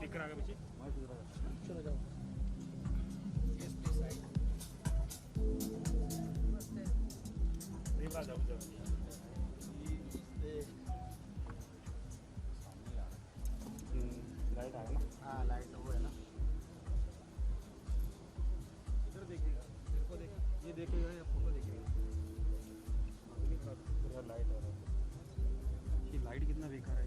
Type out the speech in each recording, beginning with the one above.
Speaker आगे पीछे चलो जाओ। ये बात है लाइट आया ना। हाँ लाइट वो है ना। इधर देखिएगा, इसको देख, ये देखेगा या फोटो देखेगा। पूरा लाइट आ रहा है। ये लाइट कितना बेकार है।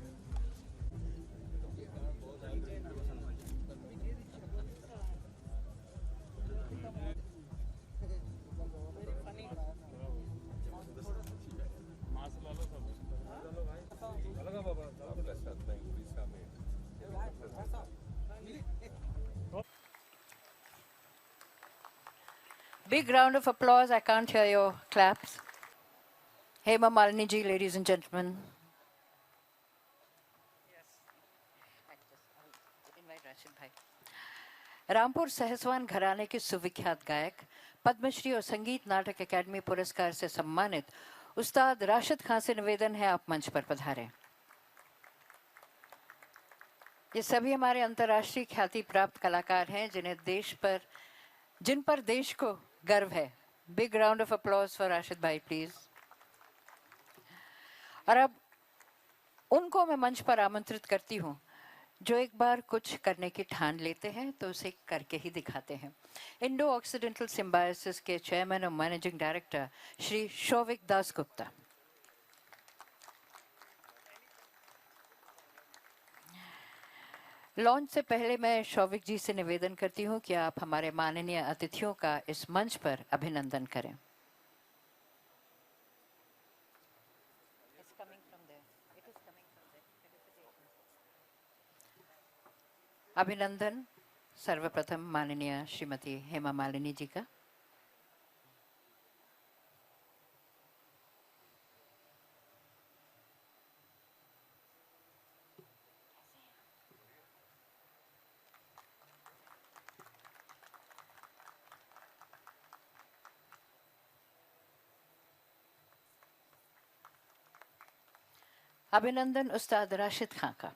मास्क ला लो सब। लगा बाबा Big round of applause. I can't hear your claps. Hema Malini ji, ladies and gentlemen. Rampur Sahaswan घराने के सुविख्यात गायक, पद्मश्री और संगीत नाटक अकादमी पुरस्कार से सम्मानित उस्ताद राशिद खान से निवेदन है आप मंच पर पधारें। ये सभी हमारे अंतर्राष्ट्रीय ख्याति प्राप्त कलाकार हैं जिन पर देश को गर्व है। Big round of applause for Rashid भाई प्लीज। और अब उनको मैं मंच पर आमंत्रित करती हूँ जो एक बार कुछ करने की ठान लेते हैं तो उसे करके ही दिखाते हैं। इंडो ऑक्सीडेंटल सिम्बायोसिस के चेयरमैन और managing director Shri Showik Das Gupta. Launch से पहले मैं शौविक जी से निवेदन करती हूं कि आप हमारे माननीय अतिथियों का इस मंच पर अभिनंदन करें। अभिनंदन सर्वप्रथम माननीय श्रीमती हेमा मालिनी जी का। अभिनंदन उस्ताद राशिद खान का।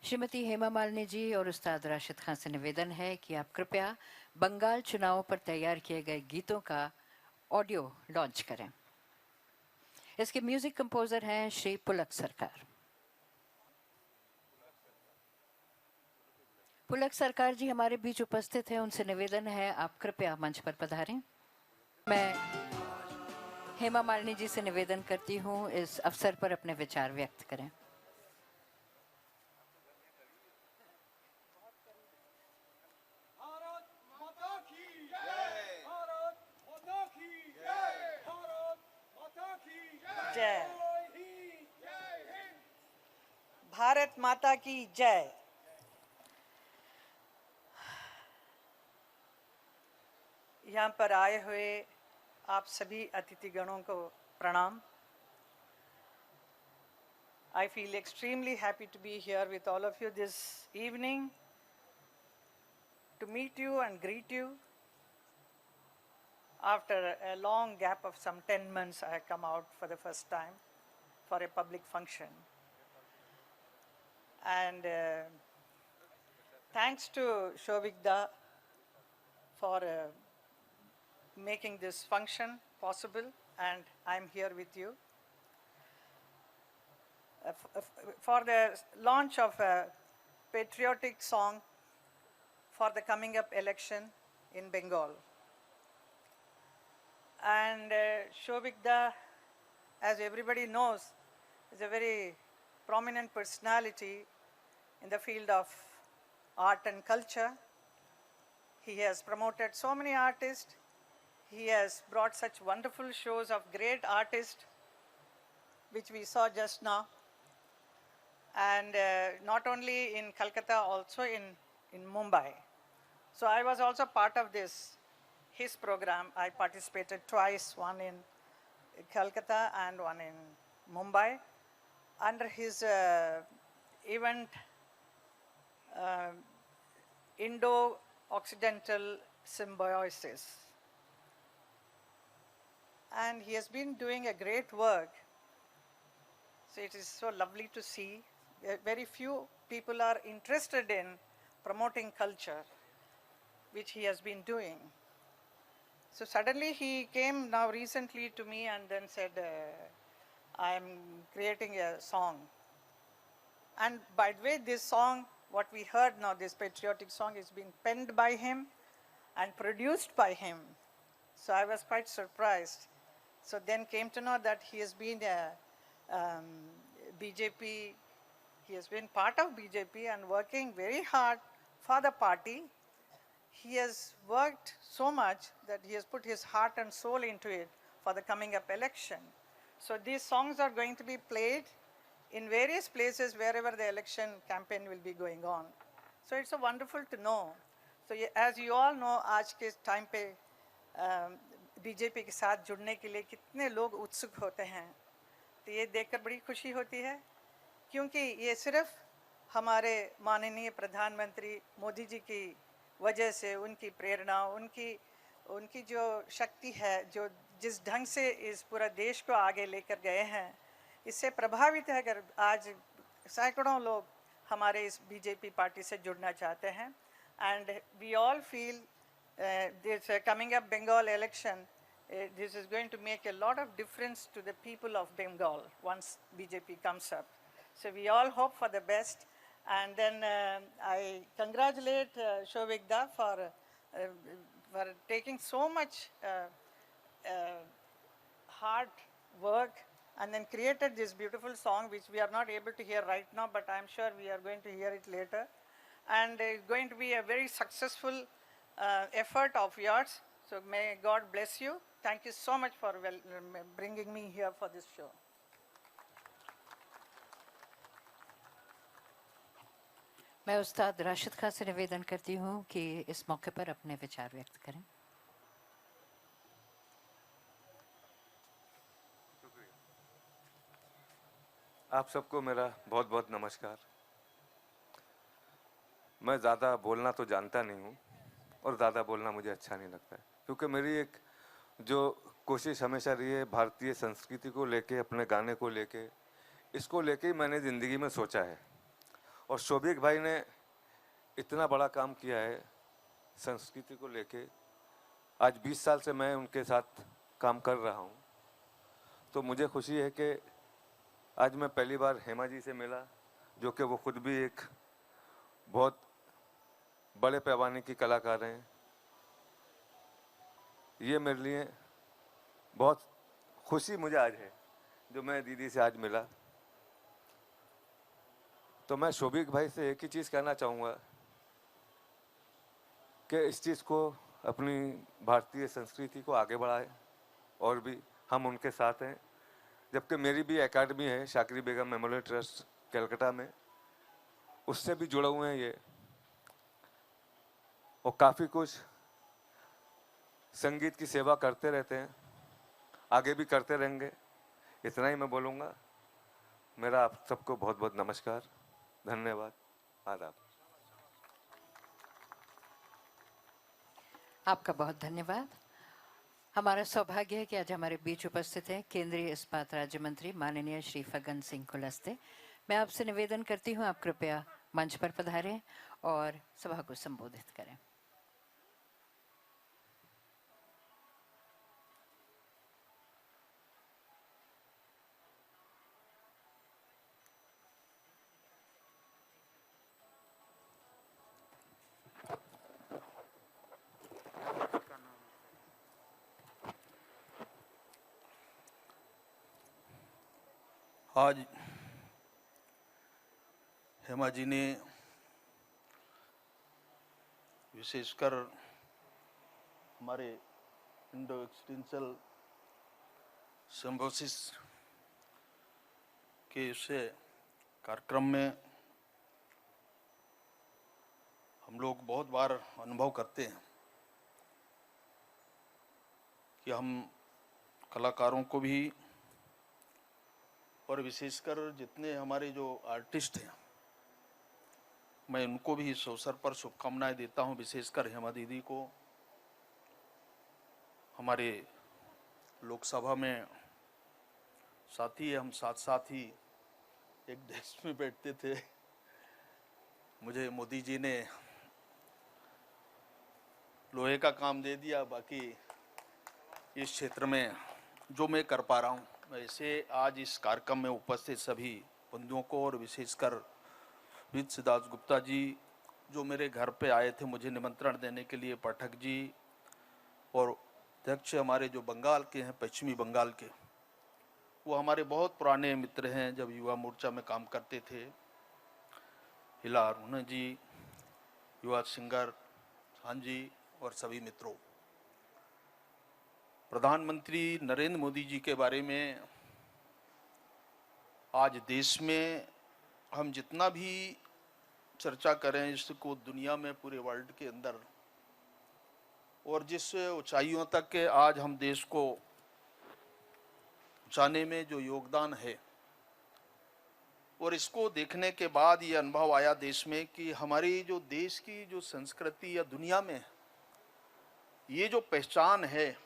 श्रीमती हेमा मालिनी जी और उस्ताद राशिद खान से निवेदन है कि आप कृपया बंगाल चुनावों पर तैयार किए गए गीतों का ऑडियो लॉन्च करें। इसके म्यूजिक कंपोजर हैं श्री पुलक सरकार। पुलक सरकार जी हमारे बीच उपस्थित हैं, उनसे निवेदन है आप कृपया मंच पर पधारें। मैं हेमा मालिनी जी से निवेदन करती हूँ इस अवसर पर अपने विचार व्यक्त करें। जय भारत माता की जय। यहाँ पर आए हुए आप सभी अतिथिगणों को प्रणाम। I feel extremely happy to be here with all of you this evening to meet you and greet you. After a long gap of some 10 months, I come out for the first time for a public function. And thanks to Shobik Da for making this function possible, and I'm here with you. For the launch of a patriotic song for the coming up election in Bengal. And Shobik Da, as everybody knows, is a very prominent personality in the field of art and culture. He has promoted so many artists. He has brought such wonderful shows of great artists, which we saw just now. And not only in Calcutta, also in Mumbai. So I was also part of this his program. I participated twice, one in Calcutta and one in Mumbai. Under his event, Indo-Occidental Symbiosis. And he has been doing a great work. So it is so lovely to see. Very few people are interested in promoting culture, which he has been doing. So suddenly he came now recently to me and then said, I am creating a song. And by the way, this song, what we heard now, this patriotic song, is being penned by him and produced by him. So I was quite surprised. So then came to know that he has been a BJP, he has been part of BJP and working very hard for the party. He has worked so much that he has put his heart and soul into it for the coming up election. So these songs are going to be played in various places wherever the election campaign will be going on. So it's so wonderful to know. So as you all know, आज के time पे BJP के साथ जुड़ने के लिए कितने लोग उत्सुक होते हैं, तो ये देखकर बड़ी खुशी होती है, क्योंकि ये सिर्फ हमारे माननीय प्रधानमंत्री मोदी जी की वजह से, उनकी प्रेरणा, उनकी जो शक्ति है, जो जिस ढंग से इस पूरा देश को आगे लेकर गए हैं, इससे प्रभावित है अगर आज सैकड़ों लोग हमारे इस बीजेपी पार्टी से जुड़ना चाहते हैं. And we all feel this coming up Bengal election, this is going to make a lot of difference to the people of Bengal once BJP comes up. So we all hope for the best. And then I congratulate Shovik Da for taking so much hard work and then created this beautiful song, which we are not able to hear right now, but I'm sure we are going to hear it later. And it's going to be a very successful effort of yours. So may God bless you. Thank you so much for bringing me here for this show. मैं उस्ताद राशिद खान से निवेदन करती हूँ कि इस मौके पर अपने विचार व्यक्त करें. आप सबको मेरा बहुत बहुत नमस्कार. मैं ज़्यादा बोलना तो जानता नहीं हूँ और ज़्यादा बोलना मुझे अच्छा नहीं लगता है, क्योंकि मेरी एक जो कोशिश हमेशा रही है भारतीय संस्कृति को लेके, अपने गाने को लेके, इसको लेके ही मैंने ज़िंदगी में सोचा है. और शोभिक भाई ने इतना बड़ा काम किया है संस्कृति को लेके. आज 20 साल से मैं उनके साथ काम कर रहा हूँ, तो मुझे खुशी है कि आज मैं पहली बार हेमा जी से मिला, जो कि वो खुद भी एक बहुत बड़े पैमाने की कलाकार हैं. ये मेरे लिए बहुत खुशी मुझे आज है जो मैं दीदी से आज मिला. तो मैं शोभिक भाई से एक ही चीज़ कहना चाहूँगा कि इस चीज़ को, अपनी भारतीय संस्कृति को आगे बढ़ाए, और भी हम उनके साथ हैं. जबकि मेरी भी एकेडमी है शाकरी बेगम मेमोरियल ट्रस्ट कलकत्ता में, उससे भी जुड़े हुए हैं ये, और काफ़ी कुछ संगीत की सेवा करते रहते हैं, आगे भी करते रहेंगे. इतना ही मैं बोलूँगा. मेरा आप सबको बहुत बहुत नमस्कार, धन्यवाद, आदाब. आपका बहुत धन्यवाद. हमारा सौभाग्य है कि आज हमारे बीच उपस्थित हैं केंद्रीय इस्पात राज्य मंत्री माननीय श्री फग्गन सिंह कुलस्ते. मैं आपसे निवेदन करती हूँ, आप कृपया मंच पर पधारें और सभा को संबोधित करें. आज हेमा जी ने विशेषकर हमारे इंडो एक्सटेंशल सिम्बोसिस के इससे कार्यक्रम में हम लोग बहुत बार अनुभव करते हैं कि हम कलाकारों को भी और विशेषकर जितने हमारे जो आर्टिस्ट हैं, मैं उनको भी इस अवसर पर शुभकामनाएं देता हूं। विशेषकर हेमा दीदी को, हमारे लोकसभा में साथी है, हम साथ साथ ही एक डेस्क में बैठते थे। मुझे मोदी जी ने लोहे का काम दे दिया, बाकी इस क्षेत्र में जो मैं कर पा रहा हूँ, वैसे आज इस कार्यक्रम में उपस्थित सभी बंधुओं को और विशेषकर विद सिद्धार्थ गुप्ता जी जो मेरे घर पे आए थे मुझे निमंत्रण देने के लिए, पाठक जी और अध्यक्ष हमारे जो बंगाल के हैं, पश्चिमी बंगाल के, वो हमारे बहुत पुराने मित्र हैं, जब युवा मोर्चा में काम करते थे। हिला अरुणा जी, युवा सिंगर खान जी और सभी मित्रों, प्रधानमंत्री नरेंद्र मोदी जी के बारे में आज देश में हम जितना भी चर्चा करें, इसको दुनिया में पूरे वर्ल्ड के अंदर और जिस ऊंचाइयों तक के आज हम देश को पहुंचाने में जो योगदान है, और इसको देखने के बाद ये अनुभव आया देश में कि हमारी जो देश की जो संस्कृति या दुनिया में ये जो पहचान है,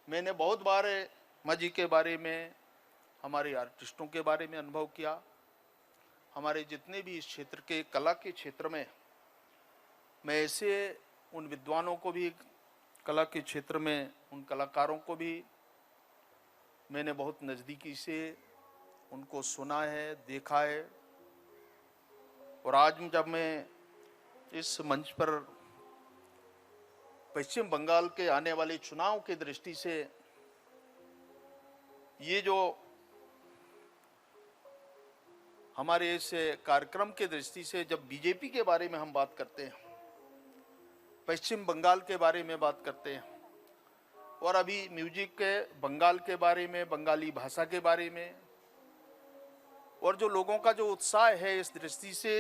मैंने बहुत बार हेमा जी के बारे में, हमारे आर्टिस्टों के बारे में अनुभव किया। हमारे जितने भी इस क्षेत्र के कला के क्षेत्र में, मैं ऐसे उन विद्वानों को भी, कला के क्षेत्र में उन कलाकारों को भी मैंने बहुत नज़दीकी से उनको सुना है, देखा है। और आज जब मैं इस मंच पर पश्चिम बंगाल के आने वाले चुनाव की दृष्टि से ये जो हमारे इस कार्यक्रम के दृष्टि से जब बीजेपी के बारे में हम बात करते हैं, पश्चिम बंगाल के बारे में बात करते हैं, और अभी म्यूजिक के बंगाल के बारे में, बंगाली भाषा के बारे में, और जो लोगों का जो उत्साह है, इस दृष्टि से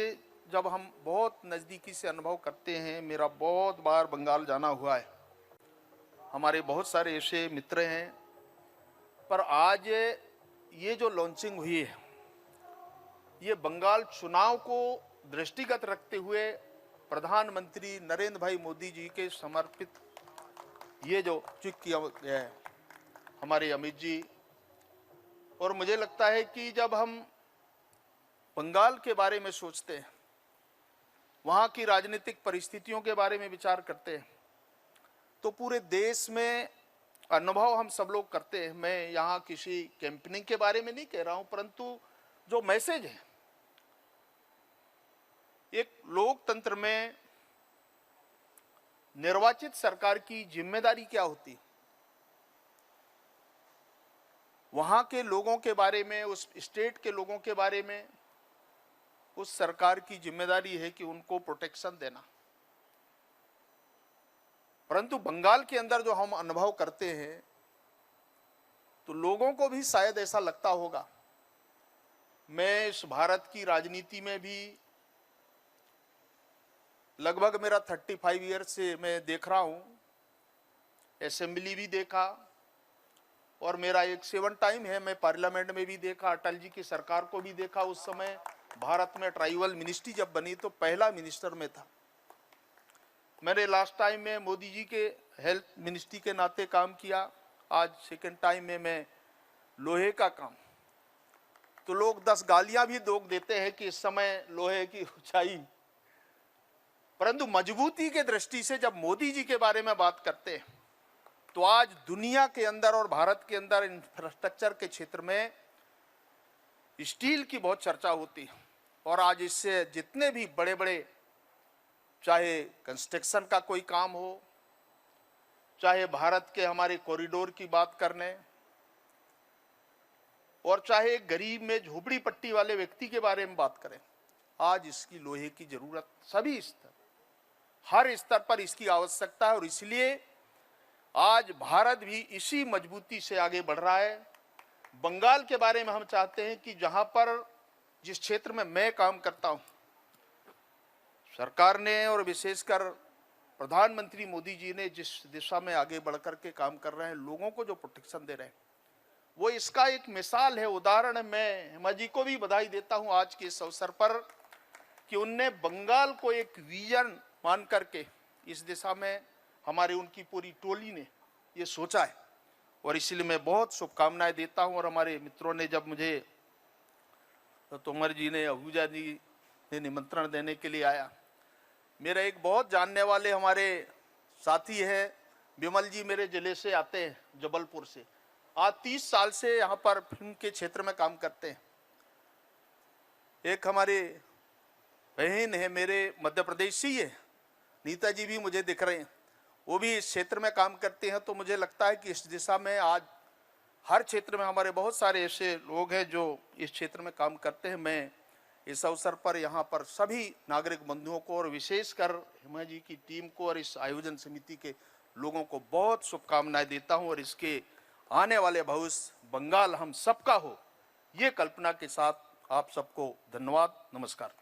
जब हम बहुत नज़दीकी से अनुभव करते हैं, मेरा बहुत बार बंगाल जाना हुआ है, हमारे बहुत सारे ऐसे मित्र हैं, पर आज ये जो लॉन्चिंग हुई है, ये बंगाल चुनाव को दृष्टिगत रखते हुए प्रधानमंत्री नरेंद्र भाई मोदी जी के समर्पित ये जो चुक किया गया है हमारे अमित जी। और मुझे लगता है कि जब हम बंगाल के बारे में सोचते हैं, वहाँ की राजनीतिक परिस्थितियों के बारे में विचार करते हैं, तो पूरे देश में अनुभव हम सब लोग करते हैं। मैं यहाँ किसी कैंपेनिंग के बारे में नहीं कह रहा हूँ, परंतु जो मैसेज है, एक लोकतंत्र में निर्वाचित सरकार की जिम्मेदारी क्या होती, वहाँ के लोगों के बारे में, उस स्टेट के लोगों के बारे में उस सरकार की जिम्मेदारी है कि उनको प्रोटेक्शन देना। परंतु बंगाल के अंदर जो हम अनुभव करते हैं, तो लोगों को भी शायद ऐसा लगता होगा। मैं इस भारत की राजनीति में भी लगभग मेरा 35 ईयर से मैं देख रहा हूँ, असेंबली भी देखा, और मेरा एक 7 टाइम है, मैं पार्लियामेंट में भी देखा, अटल जी की सरकार को भी देखा। उस समय भारत में ट्राइबल मिनिस्ट्री जब बनी तो पहला मिनिस्टर में था। मैंने लास्ट टाइम में मोदी जी के हेल्थ मिनिस्ट्री के नाते काम किया, आज सेकंड टाइम में मैं लोहे का काम। तो लोग 10 गालियां भी दोग देते हैं कि इस समय लोहे की ऊंचाई, परंतु मजबूती के दृष्टि से जब मोदी जी के बारे में बात करते हैं, तो आज दुनिया के अंदर और भारत के अंदर इंफ्रास्ट्रक्चर के क्षेत्र में स्टील की बहुत चर्चा होती है। और आज इससे जितने भी बड़े बड़े, चाहे कंस्ट्रक्शन का कोई काम हो, चाहे भारत के हमारे कॉरिडोर की बात करने, और चाहे गरीब में झोपड़ी पट्टी वाले व्यक्ति के बारे में बात करें, आज इसकी लोहे की जरूरत सभी स्तर, हर स्तर पर इसकी आवश्यकता है। और इसलिए आज भारत भी इसी मजबूती से आगे बढ़ रहा है। बंगाल के बारे में हम चाहते हैं कि जहां पर, जिस क्षेत्र में मैं काम करता हूं, सरकार ने और विशेषकर प्रधानमंत्री मोदी जी ने जिस दिशा में आगे बढ़ कर के काम कर रहे हैं, लोगों को जो प्रोटेक्शन दे रहे हैं, वो इसका एक मिसाल है, उदाहरण है। मैं हेमा जी को भी बधाई देता हूं आज के इस अवसर पर कि उनने बंगाल को एक विजन मान करके इस दिशा में हमारे उनकी पूरी टोली ने ये सोचा है, और इसलिए मैं बहुत शुभकामनाएं देता हूं। और हमारे मित्रों ने जब मुझे तोमर जी ने, आहूजा जी ने निमंत्रण देने के लिए आया, मेरा एक बहुत जानने वाले हमारे साथी है विमल जी, मेरे जिले से आते हैं, जबलपुर से, आज 30 साल से यहाँ पर फिल्म के क्षेत्र में काम करते हैं। एक हमारे बहन है मेरे मध्य प्रदेश से ही है, नीता जी भी मुझे दिख रहे हैं, वो भी इस क्षेत्र में काम करते हैं। तो मुझे लगता है कि इस दिशा में आज हर क्षेत्र में हमारे बहुत सारे ऐसे लोग हैं जो इस क्षेत्र में काम करते हैं। मैं इस अवसर पर यहाँ पर सभी नागरिक बंधुओं को और विशेषकर हेमा जी की टीम को और इस आयोजन समिति के लोगों को बहुत शुभकामनाएं देता हूँ, और इसके आने वाले भविष्य बंगाल हम सबका हो, ये कल्पना के साथ आप सबको धन्यवाद, नमस्कार।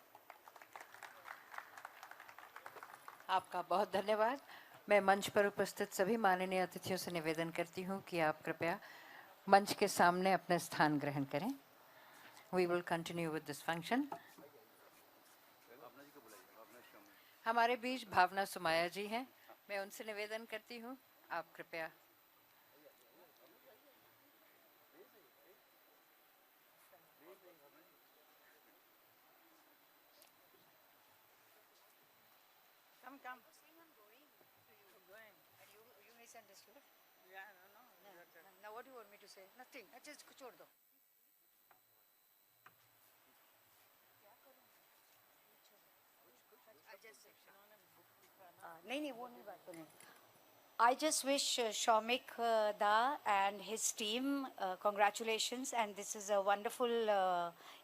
आपका बहुत धन्यवाद। मैं मंच पर उपस्थित सभी माननीय अतिथियों से निवेदन करती हूँ कि आप कृपया मंच के सामने अपना स्थान ग्रहण करें। We will continue with this function. हमारे बीच भावना सुमाया जी हैं, मैं उनसे निवेदन करती हूँ आप कृपया Come. You misunderstood? Yeah, no. Now what do you want me to say? Nothing. Just छोड़ दो. नहीं वो नहीं बात करनी. I just wish Shomik Da and his team congratulations, and this is a wonderful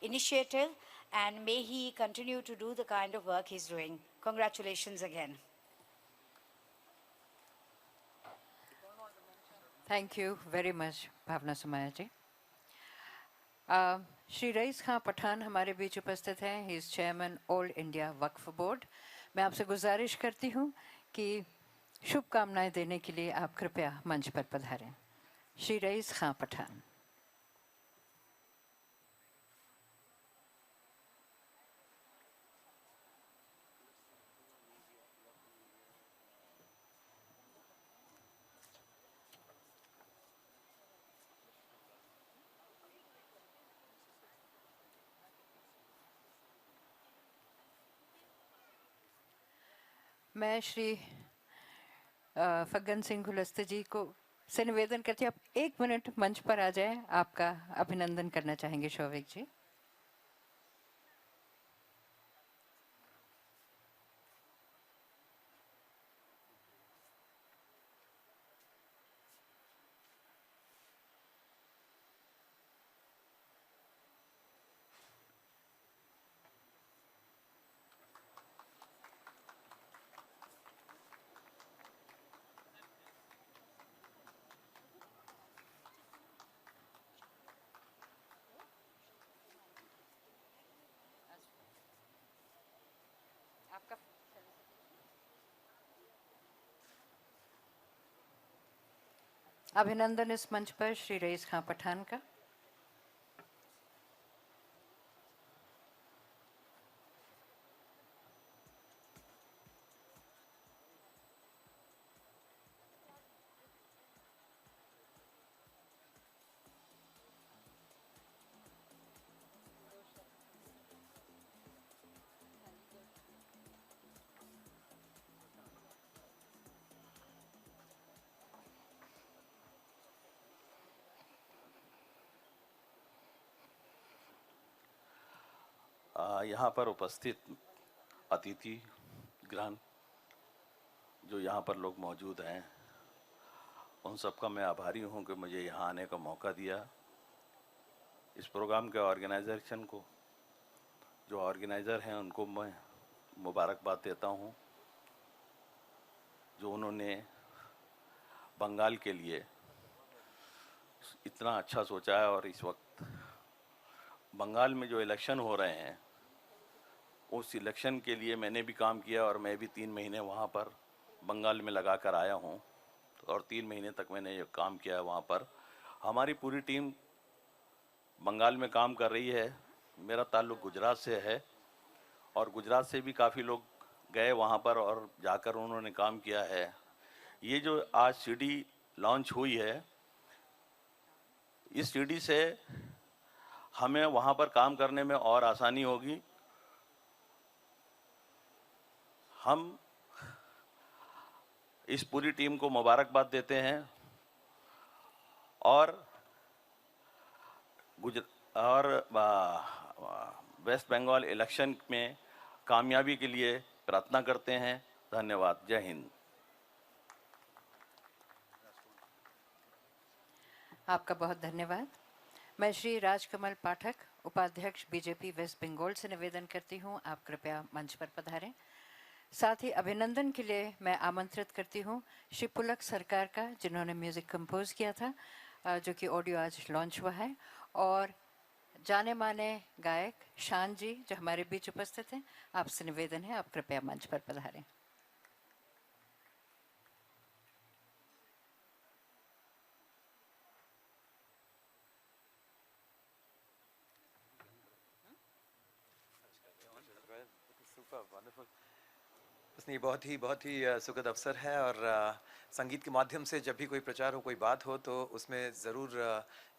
initiative, and may he continue to do the kind of work he's doing. Congratulations again. Thank you very much, Bhavna Somaiya ji. Shri rice खां पठान हमारे बीच उपस्थित हैं, he is chairman all India Waqf board. मैं आपसे गुजारिश करती हूँ कि शुभकामनाएं देने के लिए आप कृपया मंच पर पधारें। श्री रईस खां पठान। मैं श्री फग्गन सिंह गुलस्ते जी को से निवेदन करती हूँ आप 1 मिनट मंच पर आ जाएं, आपका अभिनंदन करना चाहेंगे शौविक जी। अभिनंदन इस मंच पर श्री रईस खां पठान का। यहाँ पर उपस्थित अतिथि ग्रहण जो यहाँ पर लोग मौजूद हैं, उन सबका मैं आभारी हूँ कि मुझे यहाँ आने का मौका दिया। इस प्रोग्राम के ऑर्गेनाइजेशन को, जो ऑर्गेनाइज़र हैं, उनको मैं मुबारकबाद देता हूँ, जो उन्होंने बंगाल के लिए इतना अच्छा सोचा है। और इस वक्त बंगाल में जो इलेक्शन हो रहे हैं, उस इलेक्शन के लिए मैंने भी काम किया और मैं भी 3 महीने वहाँ पर बंगाल में लगा कर आया हूँ और 3 महीने तक मैंने ये काम किया है वहाँ पर। हमारी पूरी टीम बंगाल में काम कर रही है। मेरा ताल्लुक गुजरात से है और गुजरात से भी काफ़ी लोग गए वहाँ पर और जाकर उन्होंने काम किया है। ये जो आज सीडी लॉन्च हुई है, इस सीडी से हमें वहाँ पर काम करने में और आसानी होगी। हम इस पूरी टीम को मुबारकबाद देते हैं और वेस्ट बंगाल इलेक्शन में कामयाबी के लिए प्रार्थना करते हैं। धन्यवाद। जय हिंद। आपका बहुत धन्यवाद। मैं श्री राजकमल पाठक, उपाध्यक्ष बीजेपी वेस्ट बंगाल से निवेदन करती हूँ, आप कृपया मंच पर पधारें। साथ ही अभिनंदन के लिए मैं आमंत्रित करती हूँ श्री पुलक सरकार का, जिन्होंने म्यूज़िक कंपोज किया था, जो कि ऑडियो आज लॉन्च हुआ है, और जाने माने गायक शान जी जो हमारे बीच उपस्थित हैं। आपसे निवेदन है, आप कृपया मंच पर पधारें। ये बहुत ही सुखद अवसर है और संगीत के माध्यम से जब भी कोई प्रचार हो, कोई बात हो, तो उसमें ज़रूर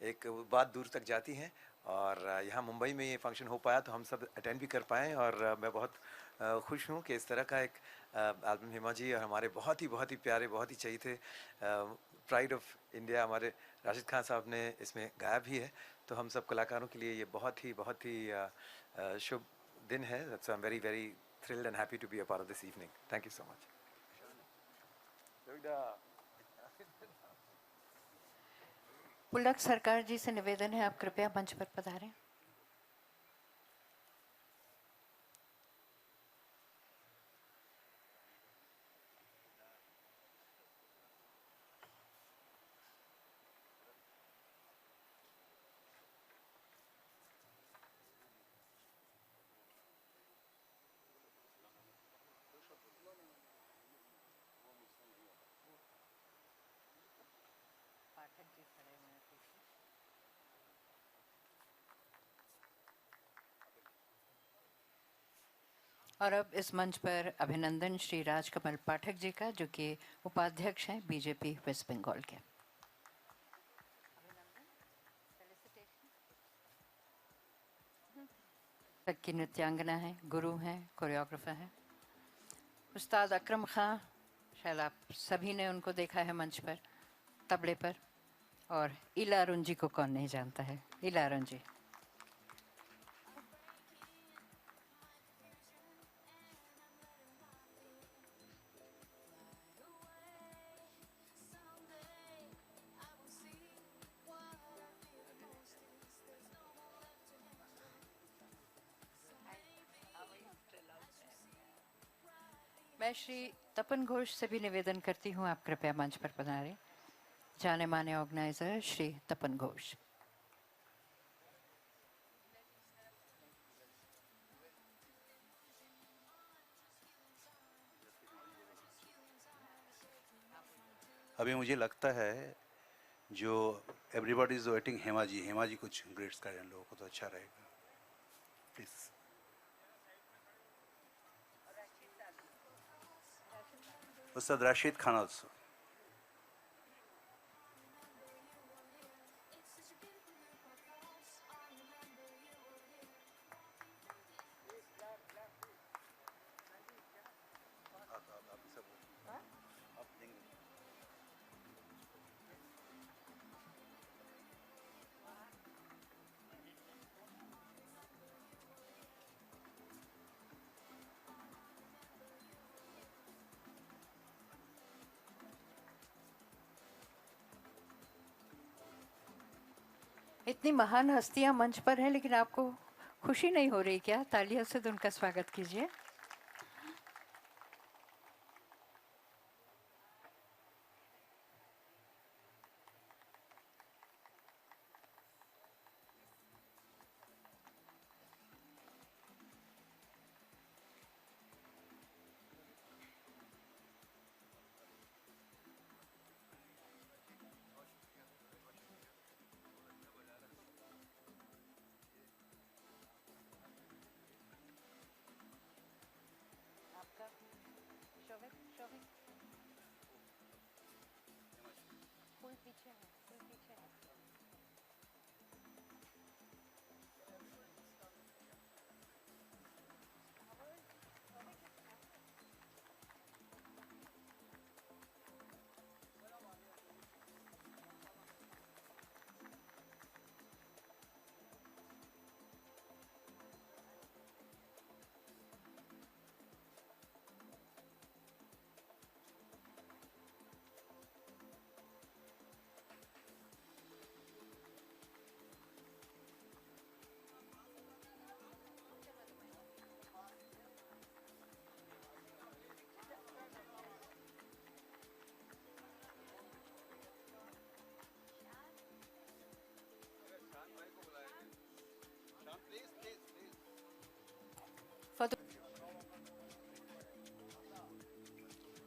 एक बात दूर तक जाती है। और यहाँ मुंबई में ये फंक्शन हो पाया तो हम सब अटेंड भी कर पाए और मैं बहुत खुश हूँ कि इस तरह का एक एल्बम हेमा जी और हमारे बहुत ही प्यारे, बहुत ही चहीते प्राइड ऑफ इंडिया हमारे राशिद खान साहब ने इसमें गाया भी है। तो हम सब कलाकारों के लिए ये बहुत ही शुभ दिन है। So I'm very thrilled and happy to be a part of this evening. Thank you so much. पुलक सरकार जी से निवेदन है, आप कृपया मंच पर पधारें। और अब इस मंच पर अभिनंदन श्री राजकमल पाठक जी का, जो कि उपाध्यक्ष हैं बीजेपी वेस्ट बंगाल के। की नृत्यांगना है, गुरु हैं, कोरियोग्राफर हैं उस्ताद अकरम खां। शायद आप सभी ने उनको देखा है मंच पर, तबले पर। और इला अरुण जी को कौन नहीं जानता है, इला अरुण जी। मैं श्री तपन घोष से भी निवेदन करती हूँ, आप कृपया मंच पर पधारें। जाने माने ऑर्गेनाइजर श्री तपन घोष। अभी मुझे लगता है जो everybody is waiting, Hema ji कुछ ग्रेट्स करें लोगों को तो अच्छा रहेगा। Please. Ustad Rashid Khan also. इतनी महान हस्तियां मंच पर हैं, लेकिन आपको खुशी नहीं हो रही क्या? तालियों से तो उनका स्वागत कीजिए।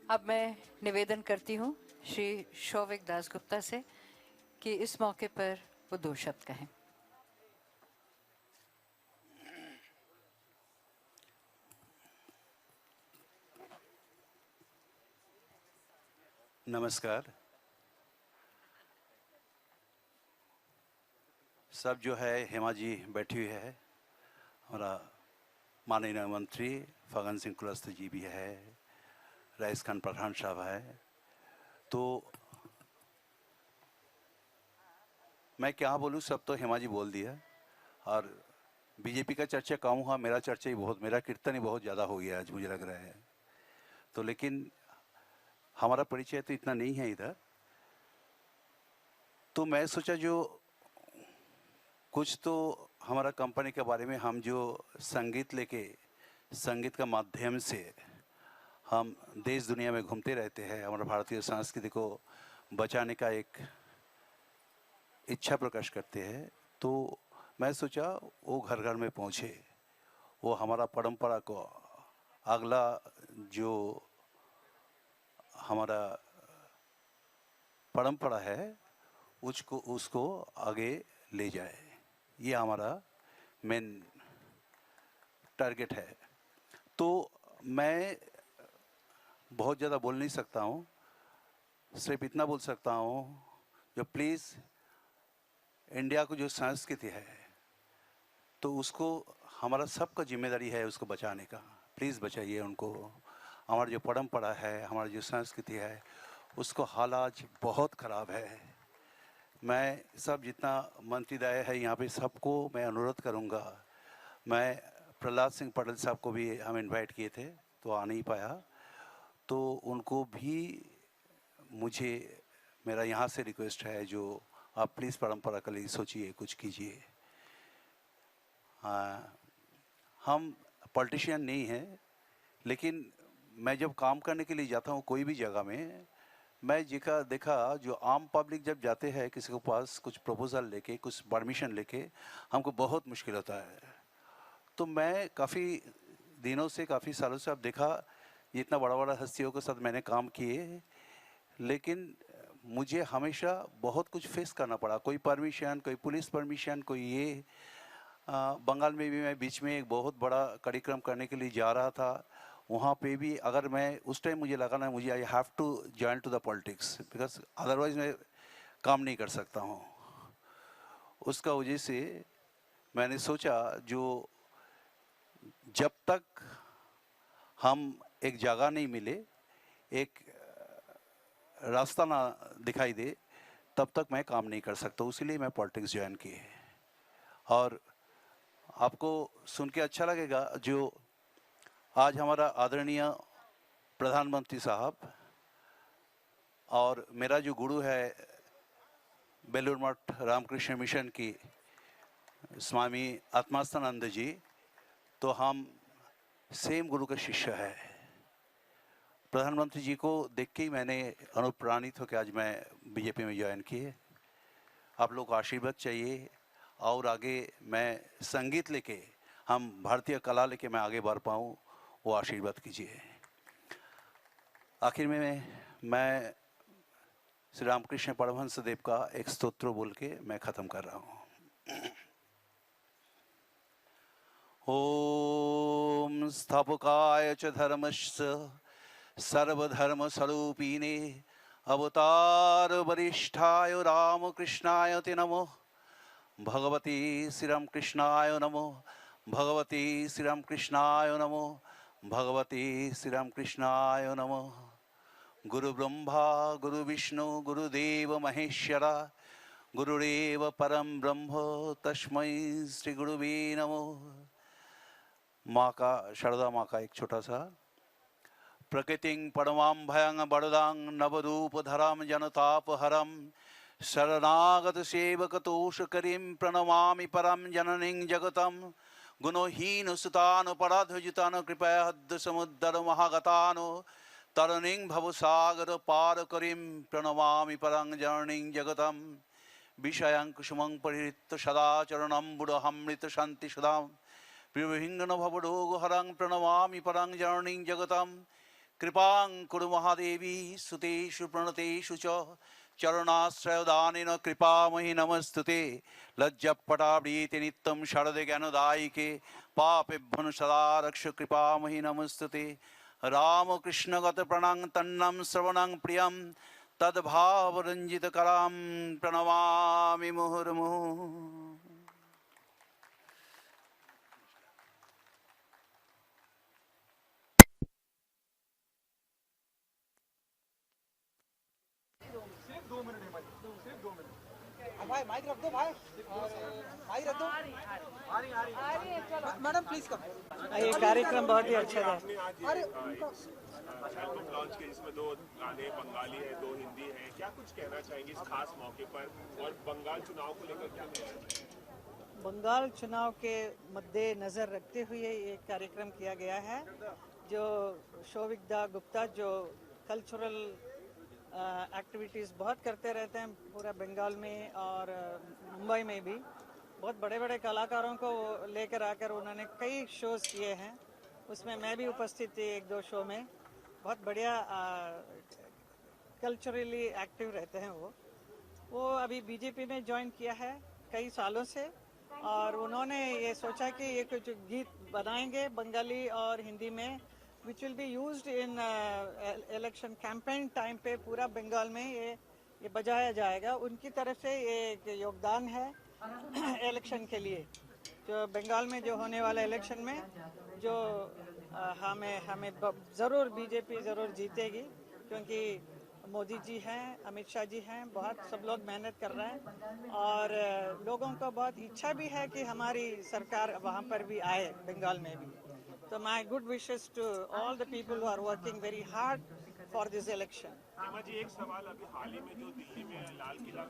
अब मैं निवेदन करती हूँ श्री शौविक दास गुप्ता से कि इस मौके पर वो 2 शब्द कहें। नमस्कार। सब जो है, हेमा जी बैठी हुई है, हमारा माननीय मंत्री फगन सिंह कुलस्ते जी भी है, रईस खान पठान साहब है। तो मैं क्या बोलूँ, सब तो हेमा जी बोल दिया। और बीजेपी का चर्चा कम हुआ, मेरा चर्चा ही बहुत, मेरा कीर्तन ही बहुत ज़्यादा हो गया आज मुझे लग रहा है। तो लेकिन हमारा परिचय तो इतना नहीं है इधर। तो मैं सोचा जो कुछ तो हमारा कंपनी के बारे में, हम जो संगीत लेके, संगीत का माध्यम से हम देश दुनिया में घूमते रहते हैं, हमारा भारतीय संस्कृति को बचाने का एक इच्छा प्रकाश करते हैं। तो मैं सोचा वो घर घर में पहुँचे, वो हमारा परंपरा को, अगला जो हमारा परंपरा है उसको आगे ले जाए। ये हमारा मेन टारगेट है। तो मैं बहुत ज़्यादा बोल नहीं सकता हूँ, सिर्फ इतना बोल सकता हूँ जो प्लीज़ इंडिया को जो संस्कृति है तो उसको हमारा सबका जिम्मेदारी है उसको बचाने का। प्लीज़ बचाइए उनको। हमारा जो परंपरा है, हमारा जो संस्कृति है, उसको हालात बहुत ख़राब है। मैं सब जितना मंत्रीदय है यहाँ पे सबको मैं अनुरोध करूँगा। मैं प्रहलाद सिंह पटेल साहब को भी हम इनवाइट किए थे तो आ नहीं पाया, तो उनको भी मुझे मेरा यहाँ से रिक्वेस्ट है, जो आप प्लीज़ परंपरा के लिए सोचिए, कुछ कीजिए। हम पॉलिटिशियन नहीं हैं, लेकिन मैं जब काम करने के लिए जाता हूँ कोई भी जगह में, मैं देखा जो आम पब्लिक जब जाते हैं किसी के पास कुछ प्रपोज़ल लेके, कुछ परमिशन लेके, हमको बहुत मुश्किल होता है। तो मैं काफ़ी दिनों से, काफ़ी सालों से अब देखा, जितना बड़ा बड़ा हस्तियों के साथ मैंने काम किए, लेकिन मुझे हमेशा बहुत कुछ फेस करना पड़ा। कोई परमिशन, कोई पुलिस परमिशन, कोई ये। बंगाल में भी मैं बीच में एक बहुत बड़ा कार्यक्रम करने के लिए जा रहा था, वहाँ पे भी अगर मैं उस टाइम मुझे लगा ना, मुझे I have to join to the politics, because otherwise मैं काम नहीं कर सकता हूँ। उसका वजह से मैंने सोचा जो जब तक हम एक जगह नहीं मिले, एक रास्ता ना दिखाई दे, तब तक मैं काम नहीं कर सकता। इसीलिए मैं पॉलिटिक्स ज्वाइन किए। और आपको सुन के अच्छा लगेगा, जो आज हमारा आदरणीय प्रधानमंत्री साहब और मेरा जो गुरु है बेलूर मठ रामकृष्ण मिशन की स्वामी आत्मास्थानंद जी, तो हम सेम गुरु के शिष्य है। प्रधानमंत्री जी को देख के ही मैंने अनुप्राणित होकर आज मैं बीजेपी में ज्वाइन किए। आप लोग को आशीर्वाद चाहिए, और आगे मैं संगीत लेके, हम भारतीय कला लेके मैं आगे बढ़ पाऊँ, वो आशीर्वाद कीजिए। आखिर में मैं श्री रामकृष्ण परमहंस देव का एक स्तोत्र बोल के मैं ख़त्म कर रहा हूँ। ओम स्थापकाय च धर्मस्य सर्वधर्म स्वरूपिणे अवतार वरिष्ठाय रामकृष्णाय ते नमो। भगवती श्री रामकृष्णाय नमो। भगवती श्री रामकृष्णाय नमो। भगवती श्री रामकृष्णाय नमो। गुरु ब्रह्मा गुरु विष्णु गुरुदेव महेश्वरा गुरुरेव परम ब्रह्म तस्मै श्री गुरुवे नमो। माँ का, शारदा माँ का एक छोटा सा, प्रकृतिं परमां भयं वरदां नवरूपधरं जनतापहरं शरणागत सेवकतोषकरीं प्रणमामि परं जननीं जगतं। गुणहीन सुतानुपराधजितानु कृपया समुद्र महागतानु तरणीं भवसागर पारकरीं प्रणमामि परं जननीं जगतं। विषयं कुसुमं परिहृत्य सदाचरणं बुधमृत शांति सदां प्रियहिंगन भवरोगहरं प्रणमामि परं जननीं जगतं। कृपां कुरु महादेवी सुतेषु प्रणतेषु च चरणाश्रयदानेन कृपामहि नमस्तुते लज्जपटाव्रीति नित्यं शरद ज्ञानदायिके पापेभ्यो सदा रक्ष कृपामहि नमस्तुते रामकृष्णगत प्रणं तन्नं श्रवणं प्रियं तद्भावरञ्जितकरां प्रणमामि मुहुर्मुहुः। भाई माइक रख दो भाई, माइक रख दो। Madam please come. ये कार्यक्रम बहुत ही अच्छा था। अरे एल्बम लॉन्च के जिसमें 2 गाने बंगाली है, 2 हिंदी है, क्या कुछ कहना चाहेंगे इस खास मौके पर और बंगाल चुनाव को लेकर क्या कहना चाहेंगे? बंगाल चुनाव के मद्देनज़र रखते हुए ये कार्यक्रम किया गया है। जो शोभिकदा गुप्ता जो कल्चरल एक्टिविटीज़ बहुत करते रहते हैं पूरा बंगाल में और मुंबई में भी, बहुत बड़े बड़े कलाकारों को लेकर आकर उन्होंने कई शोज़ किए हैं। उसमें मैं भी उपस्थित थी 1-2 शो में। बहुत बढ़िया कल्चरली एक्टिव रहते हैं वो अभी बीजेपी में ज्वाइन किया है कई सालों से, और उन्होंने ये सोचा कि ये कुछ गीत बनाएंगे बंगाली और हिंदी में, which will be used in election campaign time पे पूरा बंगाल में ये बजाया जाएगा। उनकी तरफ से ये एक योगदान है इलेक्शन के लिए, जो बंगाल में जो होने वाला इलेक्शन में जो हमें ज़रूर बीजेपी ज़रूर जीतेगी, क्योंकि मोदी जी हैं, अमित शाह जी हैं, बहुत सब लोग मेहनत कर रहे हैं और लोगों को बहुत इच्छा भी है कि हमारी सरकार वहाँ पर भी आए बंगाल में भी। तो my good wishes to all the people who are working very hard for this election. Hema ji, एक सवाल, अभी हाल ही में जो दिल्ली में लाल किला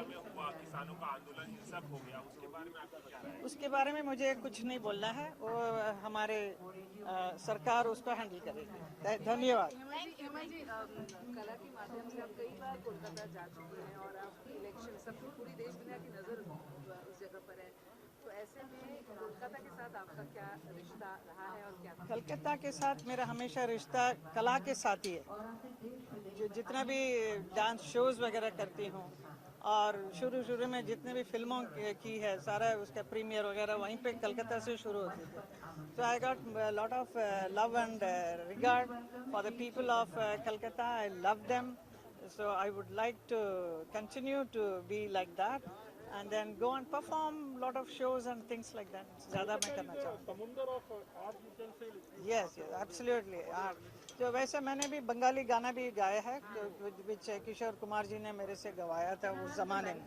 में हुआ, किसानों का आंदोलन हिंसक हो गया, उसके बारे में आपका क्या राय है? उसके बारे में मुझे कुछ नहीं बोलना है, वो हमारे सरकार उसको हैंडल करेगी। धन्यवाद। हेमा जी, कला के माध्यम से आप कई बार कोलकाता जा चुके हैं और आप इलेक्शन सब पूरी देश दुनिया की नज़र उस जगह पर है, तो ऐसे में कोलकाता के साथ आपका क्या रिश्ता रहा है और क्या? कलकत्ता के साथ मेरा हमेशा रिश्ता कला के साथ ही है। जो जितना भी डांस शोज वगैरह करती हूँ और शुरू में जितने भी फिल्मों की है सारा उसका प्रीमियर वगैरह वहीं पे कलकत्ता से शुरू होती थी। So I got a lot of love and regard for the people of Calcutta. I love them. So I would like to continue to be like that and then go and perform a lot of shows and things like that. ज़्यादा मैं करना चाहता हूँ। Yes, absolutely. तो वैसे मैंने भी बंगाली गाना भी गाया है, which किशोर कुमार जी ने मेरे से गवाया था उस ज़माने में।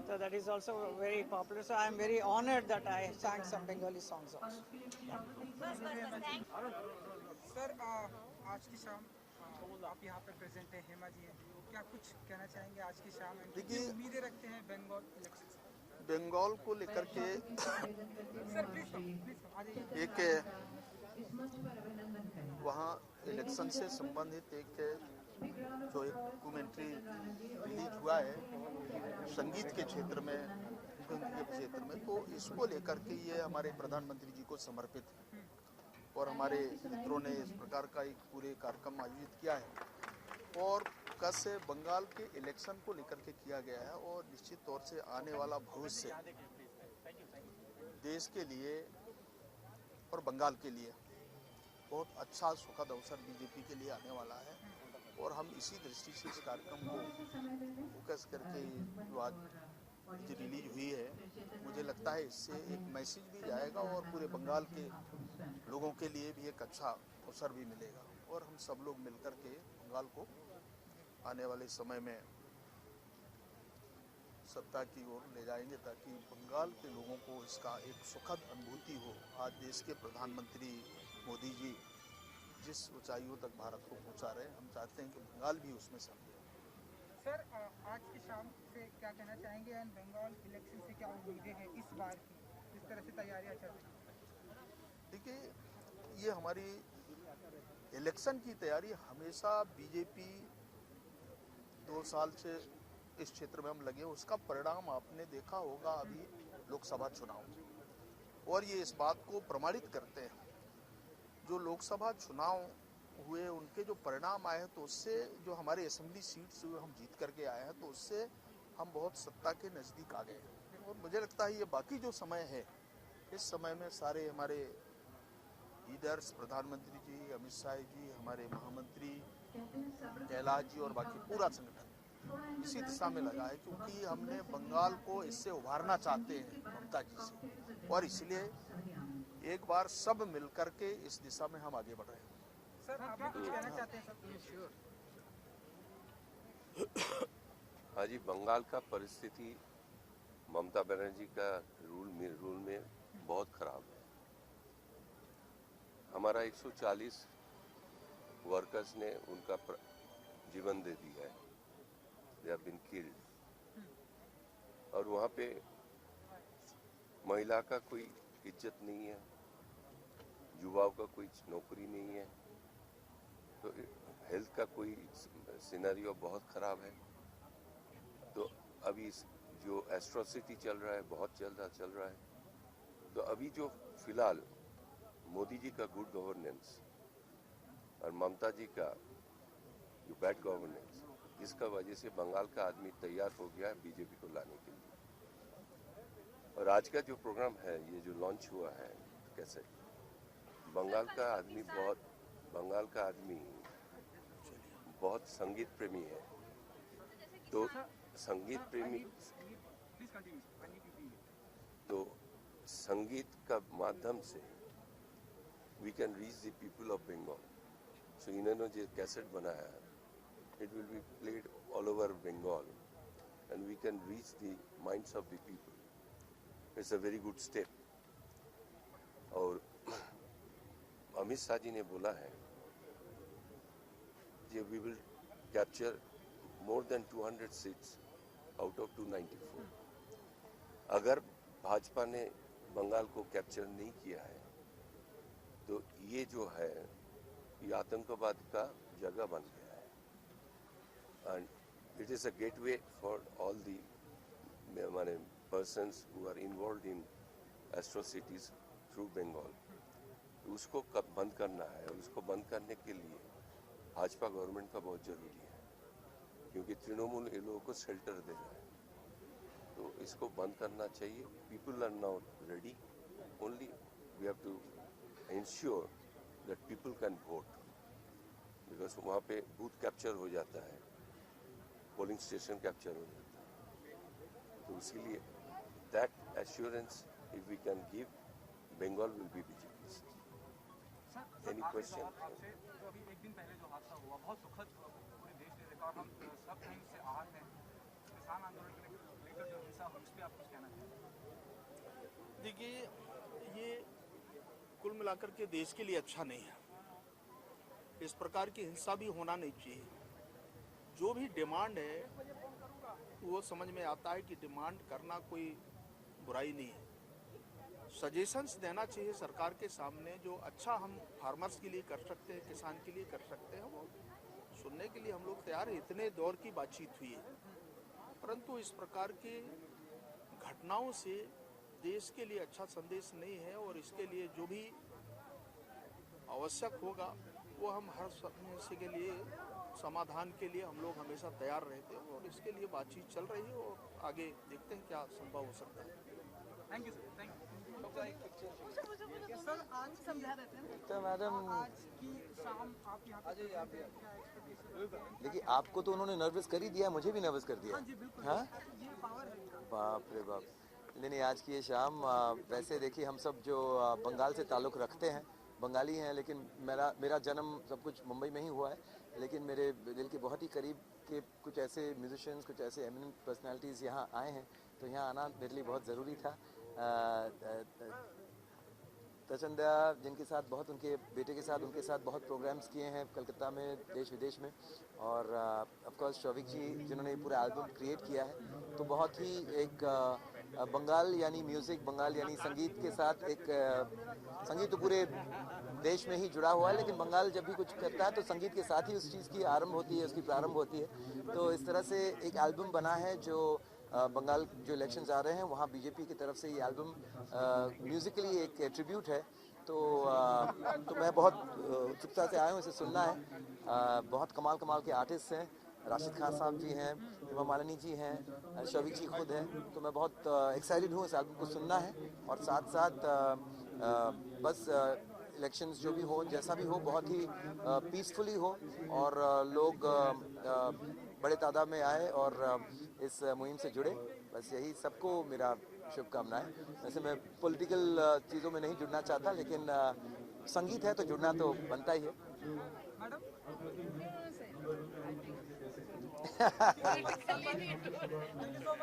So that is also very popular. So I am very honored that I sang some Bengali songs also. Sir, आज की शाम आप यहाँ पे प्रेजेंट हैं, हेमा जी हैं, क्या कुछ कहना चाहेंगे आज की शाम? देखिए, उम्मीदें रखते हैं बंगाल इलेक्शन से? बंगाल को लेकर के एक वहाँ इलेक्शन से संबंधित एक जो एक डॉक्यूमेंट्री रिलीज हुआ है संगीत के क्षेत्र में, तो इसको लेकर के ये हमारे प्रधानमंत्री जी को समर्पित है और हमारे मित्रों ने इस प्रकार का एक पूरे कार्यक्रम आयोजित किया है और कस बंगाल के इलेक्शन को लेकर के किया गया है और निश्चित तौर से आने वाला भविष्य देश के लिए और बंगाल के लिए बहुत अच्छा सुखद अवसर बीजेपी के लिए आने वाला है और हम इसी दृष्टि से इस कार्यक्रम को फोकस करके जो आज रिलीज हुई है, मुझे लगता है इससे एक मैसेज भी जाएगा और पूरे बंगाल के लोगों के लिए भी एक अच्छा अवसर भी मिलेगा और हम सब लोग मिलकर के बंगाल को आने वाले समय में सत्ता की ओर ले जाएंगे ताकि बंगाल के लोगों को इसका एक सुखद अनुभूति हो। आज देश के प्रधानमंत्री मोदी जी जिस ऊंचाइयों तक भारत को पहुंचा रहे हैं, हम चाहते हैं कि बंगाल भी उसमें समझे। सर, आज की शाम से क्या कहना चाहेंगे एंड बंगाल इलेक्शन से क्या उम्मीदें हैं इस बार की, किस तरह से तैयारियां चल रही हैं? देखिए, ये हमारी इलेक्शन की तैयारी हमेशा बीजेपी 2 साल से इस क्षेत्र में हम लगे, उसका परिणाम आपने देखा होगा अभी लोकसभा चुनाव, और ये इस बात को प्रमाणित करते हैं। जो लोकसभा चुनाव हुए उनके जो परिणाम आए हैं तो उससे जो हमारे असेंबली सीट्स हम जीत करके आए हैं तो उससे हम बहुत सत्ता के नज़दीक आ गए हैं। और मुझे लगता है ये बाकी जो समय है इस समय में सारे हमारे लीडर्स, प्रधानमंत्री जी, अमित शाह जी, हमारे महामंत्री कैलाश जी और बाकी पूरा संगठन इसी दिशा में लगा है, क्योंकि हमने बंगाल को इससे उभारना चाहते हैं ममता जी से, और इसलिए एक बार सब मिलकर के इस दिशा में हम आगे बढ़ रहे हैं। सर आप कुछ कहना चाहते हैं सर? हाँ जी, बंगाल का परिस्थिति ममता बनर्जी का रूल में बहुत खराब है। हमारा 140 वर्कर्स ने उनका जीवन दे दिया है, दे हैव बीन किल्ड, और वहाँ पे महिला का कोई इज्जत नहीं है, युवाओं का कोई नौकरी नहीं है, तो हेल्थ का कोई सिनेरियो बहुत ख़राब है। तो अभी जो एट्रोसिटी चल रहा है बहुत ज़्यादा चल रहा है, तो अभी जो फिलहाल मोदी जी का गुड गवर्नेंस और ममता जी का जो बैड गवर्नेंस, इसका वजह से बंगाल का आदमी तैयार हो गया है बीजेपी को लाने के लिए। और आज का जो प्रोग्राम है, ये जो लॉन्च हुआ है कैसे, बंगाल का आदमी बहुत संगीत प्रेमी है, तो संगीत प्रेमी तो संगीत का माध्यम से we can reach the people of Bengal. So इन्होंने जो कैसेट बनाया है, it will be played all over Bengal and we can reach the minds of the people. It's a very good step. और अमित शाह जी ने बोला है कि we will capture more than 200 seats out of 294। अगर भाजपा ने बंगाल को कैप्चर नहीं किया है तो ये जो है ये आतंकवाद का जगह बन गया है, and it is a gateway for all the many persons who are involve in atrocities through Bengal. तो उसको कब बंद करना है, और उसको बंद करने के लिए भाजपा गवर्नमेंट का बहुत ज़रूरी है, क्योंकि तृणमूल इन लोगों को शेल्टर दे रहा है, तो इसको बंद करना चाहिए। People are now ready, only we have to ensure that people can vote, because वहाँ पे बूथ कैप्चर हो जाता है, पोलिंग स्टेशन कैप्चर हो जाता है, तो इसीलिए that assurance if we can give, Bengal will be BJP. Any question? तो अभी एक दिन पहले जो हादसा हुआ बहुत सुखद पूरे देश ने देखा, और हम सब कहीं से आहत हैं। किसान आंदोलन को लेकर जो हिंसा हुई, उस पर आप कुछ कहना चाहेंगे? देखिए, ये कुल मिलाकर के देश के लिए अच्छा नहीं है। इस प्रकार की हिंसा भी होना नहीं चाहिए। जो भी डिमांड है वो समझ में आता है कि डिमांड करना कोई बुराई नहीं है। सजेशंस देना चाहिए सरकार के सामने, जो अच्छा हम फार्मर्स के लिए कर सकते हैं, किसान के लिए कर सकते हैं, वो सुनने के लिए हम लोग तैयार हैं। इतने दौर की बातचीत हुई है, परंतु इस प्रकार की घटनाओं से देश के लिए अच्छा संदेश नहीं है, और इसके लिए जो भी आवश्यक होगा वो हम हर समस्या के लिए, समाधान के लिए हम लोग हमेशा तैयार रहते हैं, और इसके लिए बातचीत चल रही है, और आगे देखते हैं क्या संभव हो सकता है। Thank you sir, thank you. Sir आज समझा रहे थे तो मैडम, आज की शाम आप यहाँ पे क्या एक्सपेक्टेशन? देखिए आपको तो उन्होंने नर्वस कर ही दिया, मुझे भी नर्वस कर दिया। हाँ जी बिल्कुल, हाँ? ये पावर है। बाप रे बाप। नहीं, आज की ये शाम, वैसे देखिए हम सब जो बंगाल से ताल्लुक़ रखते हैं, बंगाली हैं, लेकिन मेरा जन्म सब कुछ मुंबई में ही हुआ है, लेकिन मेरे दिल के बहुत ही करीब के कुछ ऐसे म्यूजिशियंस, कुछ ऐसे एमिनेंट पर्सनालिटीज़ यहाँ आए हैं, तो यहाँ आना मेरे लिए बहुत ज़रूरी था। तचंदा जिनके साथ बहुत, उनके बेटे के साथ, उनके साथ बहुत प्रोग्राम्स किए हैं कलकत्ता में, देश विदेश में, और ऑफ कोर्स शौविक जी जिन्होंने पूरा एल्बम क्रिएट किया है, तो बहुत ही एक बंगाल यानी म्यूज़िक, बंगाल यानी संगीत के साथ एक संगीत तो पूरे देश में ही जुड़ा हुआ है, लेकिन बंगाल जब भी कुछ करता है तो संगीत के साथ ही उस चीज़ की आरंभ होती है, उसकी प्रारंभ होती है। तो इस तरह से एक एल्बम बना है जो बंगाल जो इलेक्शंस आ रहे हैं वहाँ बीजेपी की तरफ से ये एल्बम म्यूज़िकली एक ट्रिब्यूट है तो मैं बहुत उत्सुकता से आया हूँ, इसे सुनना है। बहुत कमाल के आर्टिस्ट हैं, राशिद खान साहब जी हैं, हेमा मालिनी जी हैं, शौविक जी खुद हैं, तो मैं बहुत एक्साइटेड हूँ इस एल्बम को सुनना है। और साथ साथ बस इलेक्शंस जो भी हो, जैसा भी हो, बहुत ही पीसफुली हो और लोग बड़े तादाद में आए और इस मुहिम से जुड़े। बस यही सबको मेरा शुभकामनाएं। वैसे मैं पॉलिटिकल चीज़ों में नहीं जुड़ना चाहता, लेकिन संगीत है तो जुड़ना तो बनता ही है।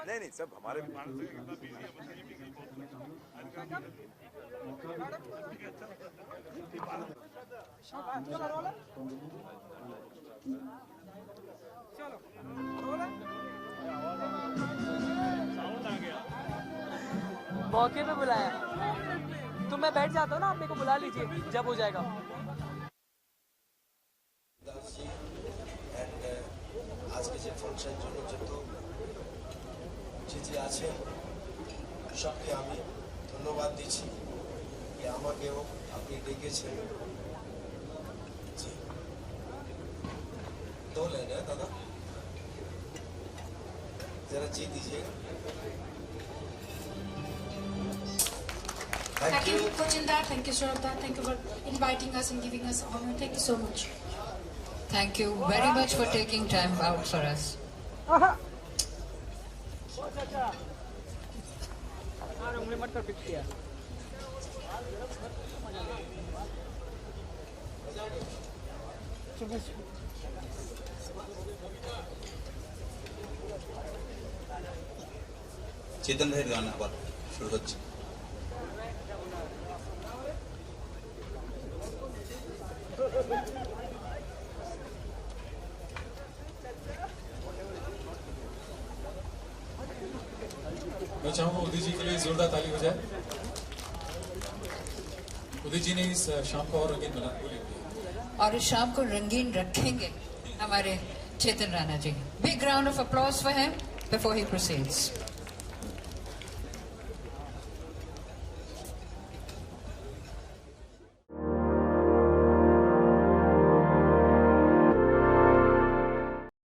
नहीं सब हमारे मौके पे बुलाया तो मैं बैठ जाता हूँ ना, आप मेरे को बुला लीजिए जब हो जाएगा। আজকে যে ফাংশন জন্য যত যে আছে সবকে আমি ধন্যবাদ দিচ্ছি যে আমাকেও আপনি ডেকেছেন। জি दो लेना है दादा, जरा जी दीजिएगा। Thank you, Kochinder. Thank you, Shraddha. Thank you for inviting us and giving us honor. Thank you so much. Thank you very much for taking time out for us. চেতন ভাইয়ের গান আবার শুরু হচ্ছে। मैं चाहूंगा उदित जी के लिए जोरदार ताली हो जाए। उदित जी ने इस शाम को और रंगीन बना और इस शाम को रंगीन रखेंगे हमारे चेतन Rana ji. Big round of applause for him before he proceeds.